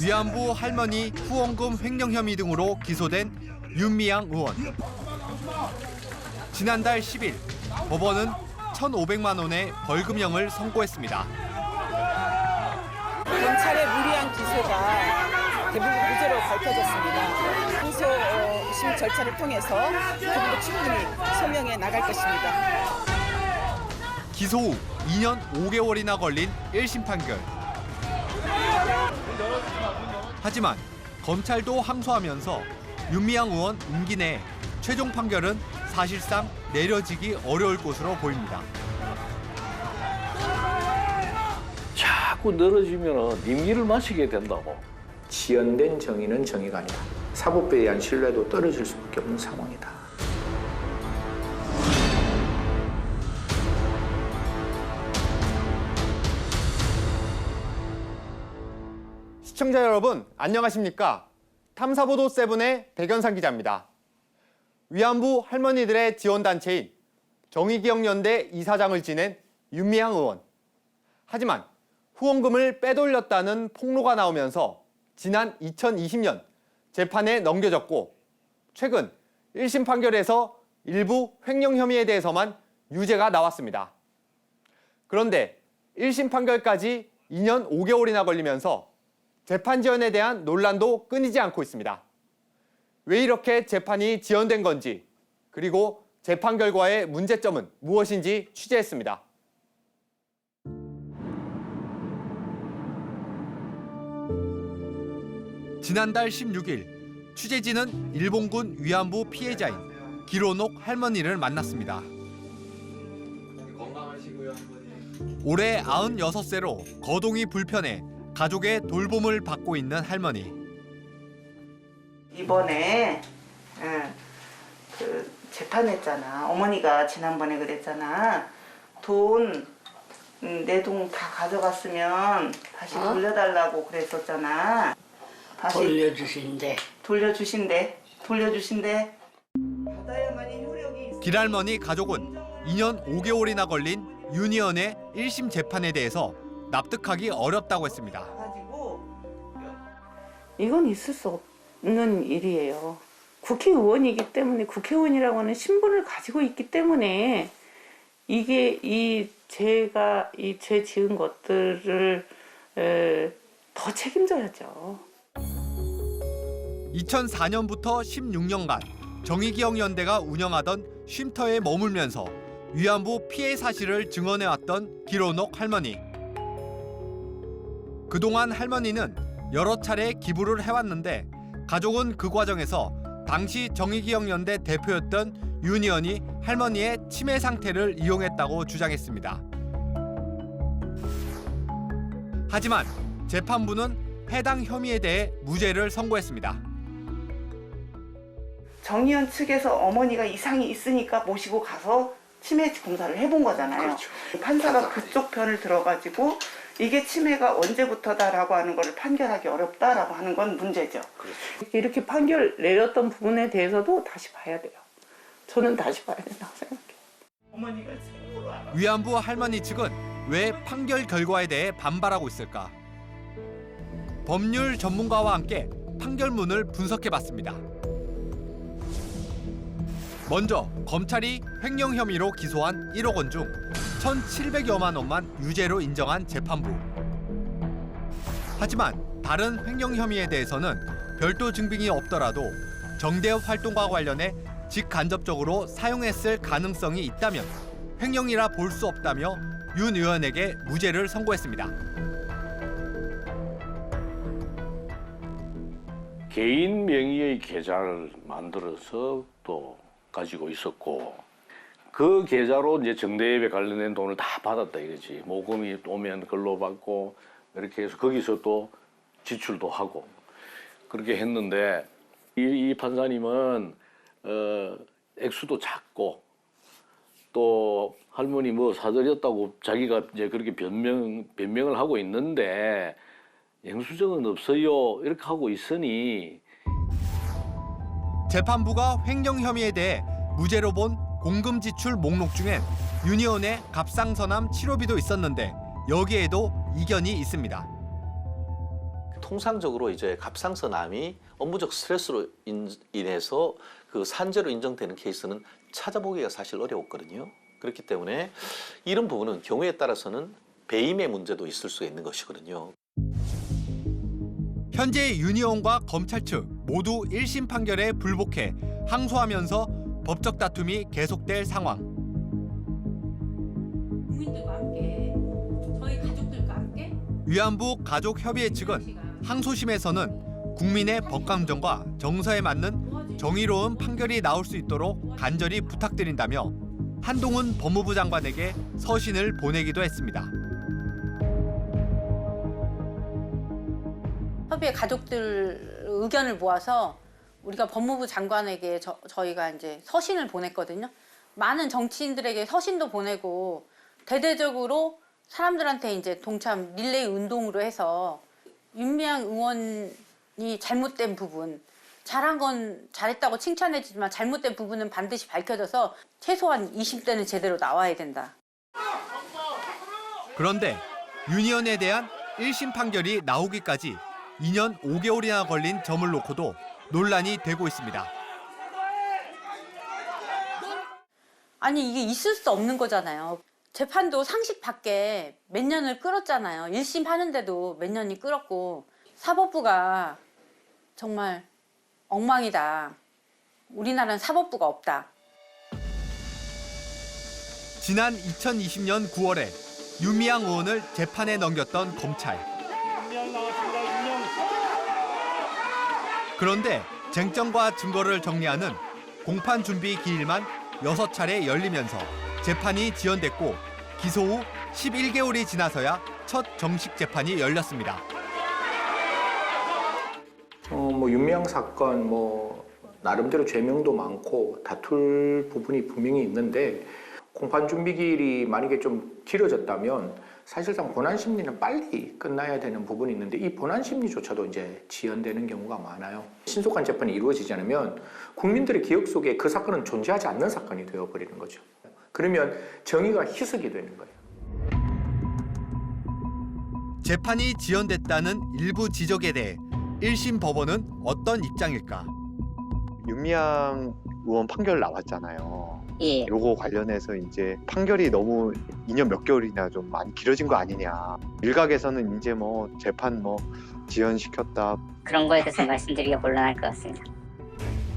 위안부 할머니 후원금 횡령 혐의 등으로 기소된 윤미향 의원. 지난달 10일 법원은 1,500만 원의 벌금형을 선고했습니다. 검찰의 무리한 기소가 대부분 무죄로 밝혀졌습니다. 항소심 절차를 통해서 그분도 충분히 소명해 나갈 것입니다. 기소 후 2년 5개월이나 걸린 1심 판결. 하지만 검찰도 항소하면서 윤미향 의원 임기 내 최종 판결은 사실상 내려지기 어려울 것으로 보입니다. 자꾸 늘어지면 임기를 마치게 된다고. 지연된 정의는 정의가 아니다. 사법부에 대한 신뢰도 떨어질 수밖에 없는 상황이다. 시청자 여러분, 안녕하십니까? 탐사보도 7의 백연상 기자입니다. 위안부 할머니들의 지원단체인 정의기억연대 이사장을 지낸 윤미향 의원. 하지만 후원금을 빼돌렸다는 폭로가 나오면서 지난 2020년 재판에 넘겨졌고 최근 1심 판결에서 일부 횡령 혐의에 대해서만 유죄가 나왔습니다. 그런데 1심 판결까지 2년 5개월이나 걸리면서 재판 지연에 대한 논란도 끊이지 않고 있습니다. 왜 이렇게 재판이 지연된 건지, 그리고 재판 결과의 문제점은 무엇인지 취재했습니다. 지난달 16일 취재진은 일본군 위안부 피해자인 기로녹 할머니를 만났습니다. 올해 96세로 거동이 불편해 가족의 돌봄을 받고 있는 할머니. 이번에 그 재판했잖아. 어머니가 지난번에 그랬잖아. 돈 내 돈 다 가져갔으면 다시 돌려달라고 그랬었잖아. 다시 돌려주신대. 받아야만이 효력이 있어. 길할머니 가족은 2년 5개월이나 걸린 윤 의원의 1심 재판에 대해서 납득하기 어렵다고 했습니다. 이건 있을 수 없는 일이에요. 국회의원이기 때문에, 국회의원이라고 하는 신분을 가지고 있기 때문에 이 죄 지은 것들을 더 책임져야죠. 2004년부터 16년간 정의기억연대가 운영하던 쉼터에 머물면서 위안부 피해 사실을 증언해왔던 기로녹 할머니. 그동안 할머니는 여러 차례 기부를 해왔는데 가족은 그 과정에서 당시 정의기억연대 대표였던 윤 의원이 할머니의 치매 상태를 이용했다고 주장했습니다. 하지만 재판부는 해당 혐의에 대해 무죄를 선고했습니다. 정의원 측에서 어머니가 이상이 있으니까 모시고 가서 치매 검사를 해본 거잖아요. 그렇죠. 판사가 그쪽 편을 들어가지고 이게 치매가 언제부터다라고 하는 거를 판결하기 어렵다라고 하는 건 문제죠. 그렇죠. 이렇게 판결 내렸던 부분에 대해서도 다시 봐야 돼요. 저는 다시 봐야 된다고 생각해요. 어머니가 생으로 알아. 위안부 할머니 측은 왜 판결 결과에 대해 반발하고 있을까? 법률 전문가와 함께 판결문을 분석해봤습니다. 먼저 검찰이 횡령 혐의로 기소한 1억 원 중 1,700여만 원만 유죄로 인정한 재판부. 하지만 다른 횡령 혐의에 대해서는 별도 증빙이 없더라도 정대협 활동과 관련해 직간접적으로 사용했을 가능성이 있다면 횡령이라 볼 수 없다며 윤 의원에게 무죄를 선고했습니다. 개인 명의의 계좌를 만들어서 또 가지고 있었고 그 계좌로 이제 정대협에 관련된 돈을 다 받았다 이거지. 모금이 오면 그걸로 받고 이렇게 해서 거기서 또 지출도 하고 그렇게 했는데 이 판사님은 액수도 작고 또 할머니 뭐 사들였다고 자기가 이제 그렇게 변명을 하고 있는데 영수증은 없어요 이렇게 하고 있으니 재판부가 횡령 혐의에 대해 무죄로 본 공금 지출 목록 중엔 윤 의원의 갑상선암 치료비도 있었는데 여기에도 이견이 있습니다. 통상적으로 이제 갑상선암이 업무적 스트레스로 인해서 그 산재로 인정되는 케이스는 찾아보기가 사실 어려웠거든요. 그렇기 때문에 이런 부분은 경우에 따라서는 배임의 문제도 있을 수 있는 것이거든요. 현재 유니온과 검찰 측 모두 1심 판결에 불복해 항소하면서 법적 다툼이 계속될 상황. 국민들과 함께 저희 가족들과 함께 위안부 가족협의회 측은 항소심에서는 국민의 법감정과 정서에 맞는 정의로운 판결이 나올 수 있도록 간절히 부탁드린다며 한동훈 법무부 장관에게 서신을 보내기도 했습니다. 협의회 가족들 의견을 모아서 우리가 법무부 장관에게 저희가 이제 서신을 보냈거든요. 많은 정치인들에게 서신도 보내고 대대적으로 사람들한테 이제 동참 릴레이 운동으로 해서 윤미향 의원이 잘못된 부분, 잘한 건 잘했다고 칭찬해주지만 잘못된 부분은 반드시 밝혀져서 최소한 20대는 제대로 나와야 된다. 그런데 유니온에 대한 1심 판결이 나오기까지 2년 5개월이나 걸린 점을 놓고도 논란이 되고 있습니다. 아니 이게 있을 수 없는 거잖아요. 재판도 상식 밖에 몇 년을 끌었잖아요. 1심 하는데도 몇 년이 끌었고 사법부가 정말 엉망이다. 우리나라는 사법부가 없다. 지난 2020년 9월에 윤미향 의원을 재판에 넘겼던 검찰. 그런데 쟁점과 증거를 정리하는 공판 준비 기일만 6차례 열리면서 재판이 지연됐고 기소 후 11개월이 지나서야 첫 정식 재판이 열렸습니다. 윤미향 사건 나름대로 죄명도 많고 다툴 부분이 분명히 있는데 공판 준비 기일이 만약에 좀 길어졌다면 사실상 본안 심리는 빨리 끝나야 되는 부분이 있는데 이 본안 심리조차도 이제 지연되는 경우가 많아요. 신속한 재판이 이루어지지 않으면 국민들의 기억 속에 그 사건은 존재하지 않는 사건이 되어버리는 거죠. 그러면 정의가 희석이 되는 거예요. 재판이 지연됐다는 일부 지적에 대해 1심 법원은 어떤 입장일까? 윤미향 의원 판결 나왔잖아요. 예. 요거 관련해서 이제 판결이 너무 2년 몇 개월이나 좀 많이 길어진 거 아니냐. 일각에서는 이제 재판 지연시켰다. 그런 거에 대해서 말씀드리기가 곤란할 것 같습니다.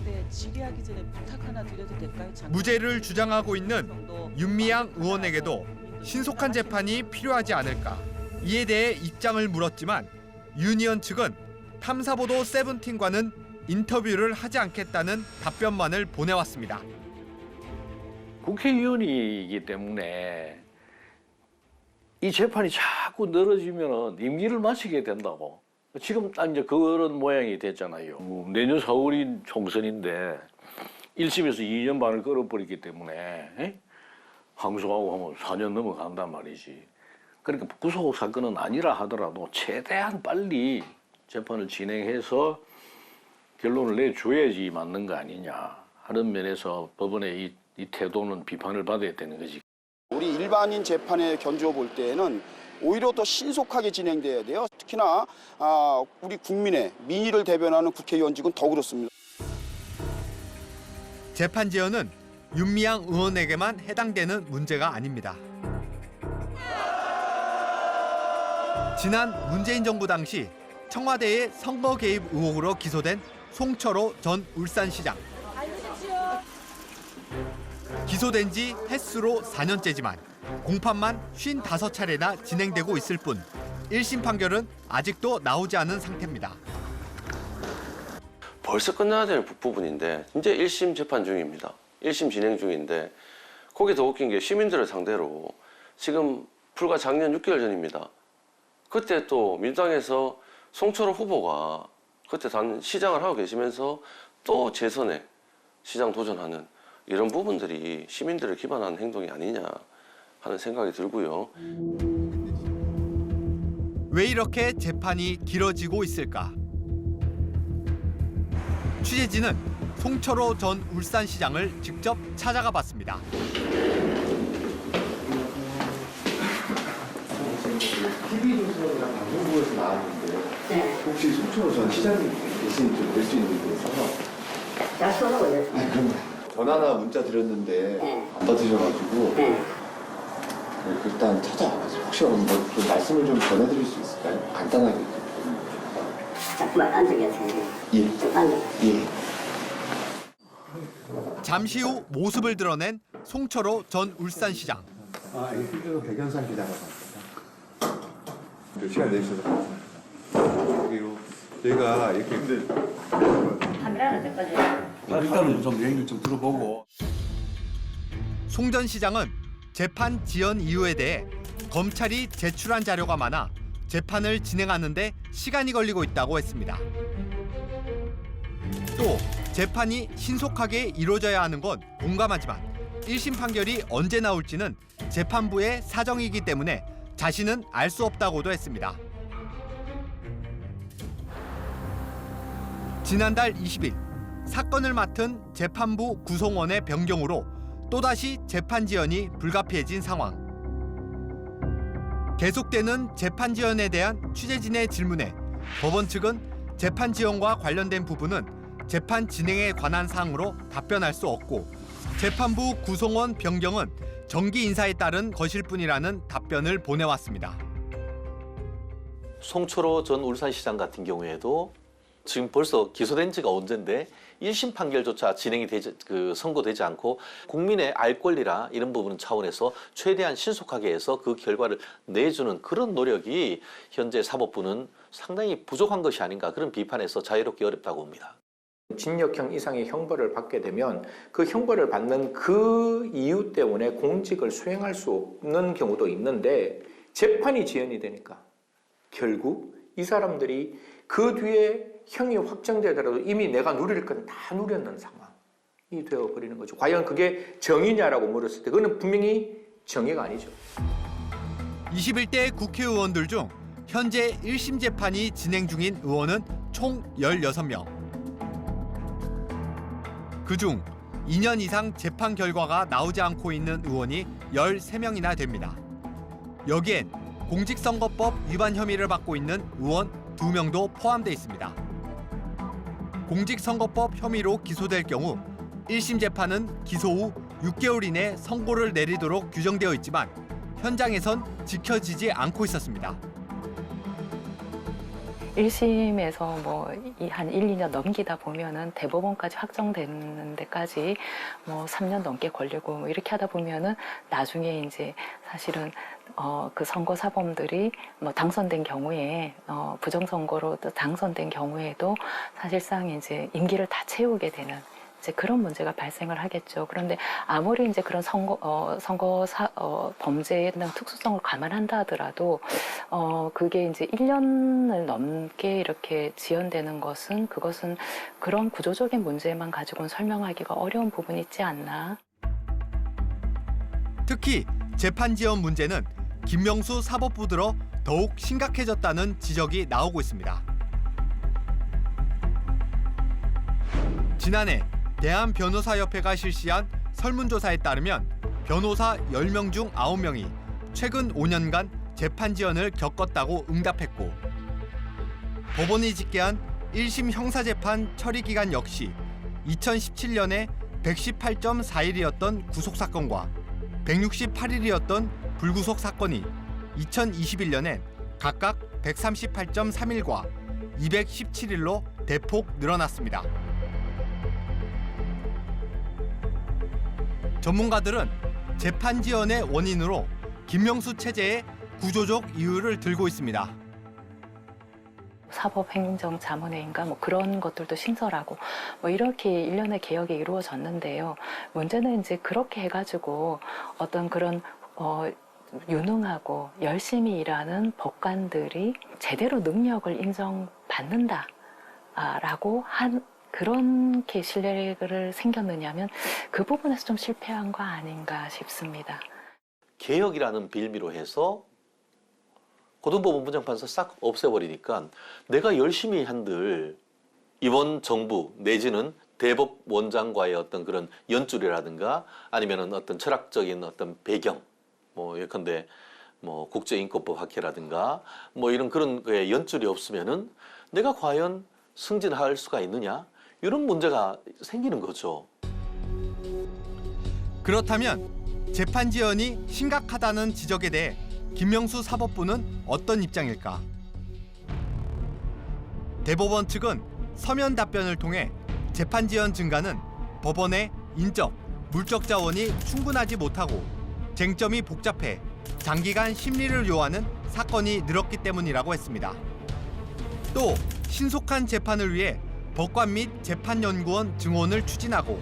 네, 질의하기 전에 부탁 하나 드려도 될까요? 무죄를 주장하고 있는 윤미향 의원에게도 신속한 재판이 필요하지 않을까? 이에 대해 입장을 물었지만 유니온 측은 탐사보도 세븐틴과는 인터뷰를 하지 않겠다는 답변만을 보내왔습니다. 국회의원이기 때문에 이 재판이 자꾸 늘어지면 임기를 마치게 된다고. 지금 딱 이제 그런 모양이 됐잖아요. 내년 4월이 총선인데 1심에서 2년 반을 끌어버리기 때문에 항소하고 하면 4년 넘어간단 말이지. 그러니까 구속 사건은 아니라 하더라도 최대한 빨리 재판을 진행해서 결론을 내줘야지 맞는 거 아니냐 하는 면에서 법원의 이 태도는 비판을 받아야 되는 거지. 우리 일반인 재판에 견주어 볼 때에는 오히려 더 신속하게 진행돼야 돼요. 특히나 우리 국민의 민의를 대변하는 국회의원직은 더 그렇습니다. 재판 지연은 윤미향 의원에게만 해당되는 문제가 아닙니다. 지난 문재인 정부 당시 청와대의 선거 개입 의혹으로 기소된 송철호 전 울산시장. 기소된 지 횟수로 4년째지만 공판만 55차례나 진행되고 있을 뿐 1심 판결은 아직도 나오지 않은 상태입니다. 벌써 끝나야 될 부분인데 이제 1심 재판 중입니다. 1심 진행 중인데 거기 더 웃긴 게 시민들을 상대로 지금 불과 작년 6개월 전입니다. 그때 또 민주당에서 송철호 후보가 그때 단 시장을 하고 계시면서 또 재선에 시장 도전하는 이런 부분들이 시민들을 기반한 행동이 아니냐 하는 생각이 들고요. 왜 이렇게 재판이 길어지고 있을까? 취재진은 송철호 전 울산시장을 직접 찾아가 봤습니다. TV 조선이랑 방송국에서 나왔는데 혹시 속초로 전 시장님 대신 좀 뵐 수 있는 분 있어서? 약속하고 있어요. 아니 그럼 전화나 문자 드렸는데 안 받으셔가지고 일단 찾아와가지고 혹시 뭐좀 말씀을 좀 전해드릴 수 있을까요? 간단하게. 잠깐만 앉아 계세요. 예. 앉아. 예. 잠시 후 모습을 드러낸 송철호 전 울산시장. 이거 백연산 기자라고 합니다. 시간 내주셔서 감사합니다. 여기요. 저희가 이렇게 카메라는 몇 가지. 일단은 좀 얘기를 좀 들어보고. 송 전 시장은 재판 지연 이유에 대해 검찰이 제출한 자료가 많아 재판을 진행하는데 시간이 걸리고 있다고 했습니다. 또 재판이 신속하게 이루어져야 하는 건 공감하지만 1심 판결이 언제 나올지는 재판부의 사정이기 때문에 자신은 알 수 없다고도 했습니다. 지난달 20일 사건을 맡은 재판부 구성원의 변경으로 또다시 재판 지연이 불가피해진 상황. 계속되는 재판 지연에 대한 취재진의 질문에 법원 측은 재판 지연과 관련된 부분은 재판 진행에 관한 사항으로 답변할 수 없고 재판부 구성원 변경은 정기 인사에 따른 것일 뿐이라는 답변을 보내왔습니다. 송철호 전 울산시장 같은 경우에도 지금 벌써 기소된 지가 언젠데 1심 판결조차 진행이 선고되지 않고 국민의 알 권리라 이런 부분 차원에서 최대한 신속하게 해서 그 결과를 내주는 그런 노력이 현재 사법부는 상당히 부족한 것이 아닌가 그런 비판에서 자유롭기 어렵다고 봅니다. 징역형 이상의 형벌을 받게 되면 그 형벌을 받는 그 이유 때문에 공직을 수행할 수 없는 경우도 있는데 재판이 지연이 되니까 결국 이 사람들이 그 뒤에 형이 확정되더라도 이미 내가 누릴 건 다 누렸는 상황이 되어버리는 거죠. 과연 그게 정의냐라고 물었을 때 그건 분명히 정의가 아니죠. 21대 국회의원들 중 현재 1심 재판이 진행 중인 의원은 총 16명. 그중 2년 이상 재판 결과가 나오지 않고 있는 의원이 13명이나 됩니다. 여기엔 공직선거법 위반 혐의를 받고 있는 의원 2명도 포함돼 있습니다. 공직선거법 혐의로 기소될 경우 1심 재판은 기소 후 6개월 이내 선고를 내리도록 규정되어 있지만 현장에선 지켜지지 않고 있었습니다. 1심에서 뭐 한 1, 2년 넘기다 보면은 대법원까지 확정되는 데까지 뭐 3년 넘게 걸리고 뭐 이렇게 하다 보면은 나중에 이제 사실은 그 선거 사범들이 뭐 당선된 경우에 부정선거로 당선된 경우에도 사실상 이제 임기를 다 채우게 되는 이제 그런 문제가 발생을 하겠죠. 그런데 아무리 이제 그런 범죄의 특수성을 감안한다 하더라도 그게 이제 1년을 넘게 이렇게 지연되는 것은 그것은 그런 구조적인 문제만 가지고는 설명하기가 어려운 부분이 있지 않나. 특히 재판 지연 문제는 김명수 사법부 들어 더욱 심각해졌다는 지적이 나오고 있습니다. 지난해 대한변호사협회가 실시한 설문조사에 따르면 변호사 10명 중 9명이 최근 5년간 재판 지연을 겪었다고 응답했고 법원이 집계한 1심 형사재판 처리 기간 역시 2017년에 118.4일이었던 구속사건과 168일이었던 불구속 사건이 2021년엔 각각 138.3일과 217일로 대폭 늘어났습니다. 전문가들은 재판 지연의 원인으로 김명수 체제의 구조적 이유를 들고 있습니다. 사법행정자문회인가 뭐 그런 것들도 신설하고 뭐 이렇게 일련의 개혁이 이루어졌는데요. 문제는 이제 그렇게 해가지고 어떤 그런 유능하고 열심히 일하는 법관들이 제대로 능력을 인정받는다라고 한 그렇게 신뢰를 생겼느냐면 그 부분에서 좀 실패한 거 아닌가 싶습니다. 개혁이라는 빌미로 해서 고등법원 부장판사 싹 없애버리니까 내가 열심히 한들 이번 정부 내지는 대법원장과의 어떤 그런 연줄이라든가 아니면은 어떤 철학적인 어떤 배경 뭐 예컨대 뭐 국제인권법 학회라든가 뭐 이런 그런 거에 연줄이 없으면은 내가 과연 승진할 수가 있느냐? 이런 문제가 생기는 거죠. 그렇다면 재판 지연이 심각하다는 지적에 대해 김명수 사법부는 어떤 입장일까? 대법원 측은 서면 답변을 통해 재판 지연 증가는 법원의 인적, 물적 자원이 충분하지 못하고 쟁점이 복잡해 장기간 심리를 요하는 사건이 늘었기 때문이라고 했습니다. 또 신속한 재판을 위해 법관 및 재판연구원 증원을 추진하고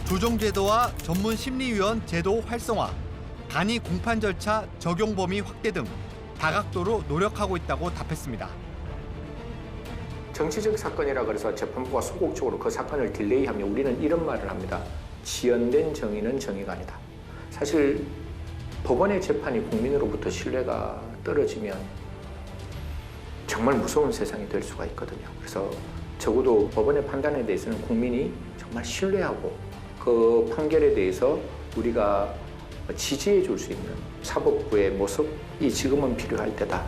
조정제도와 전문심리위원 제도 활성화, 간이 공판 절차 적용 범위 확대 등 다각도로 노력하고 있다고 답했습니다. 정치적 사건이라 그래서 재판부가 소극적으로 그 사건을 딜레이하면 우리는 이런 말을 합니다. 지연된 정의는 정의가 아니다. 사실 법원의 재판이 국민으로부터 신뢰가 떨어지면 정말 무서운 세상이 될 수가 있거든요. 그래서 적어도 법원의 판단에 대해서는 국민이 정말 신뢰하고 그 판결에 대해서 우리가 지지해 줄 수 있는 사법부의 모습이 지금은 필요할 때다.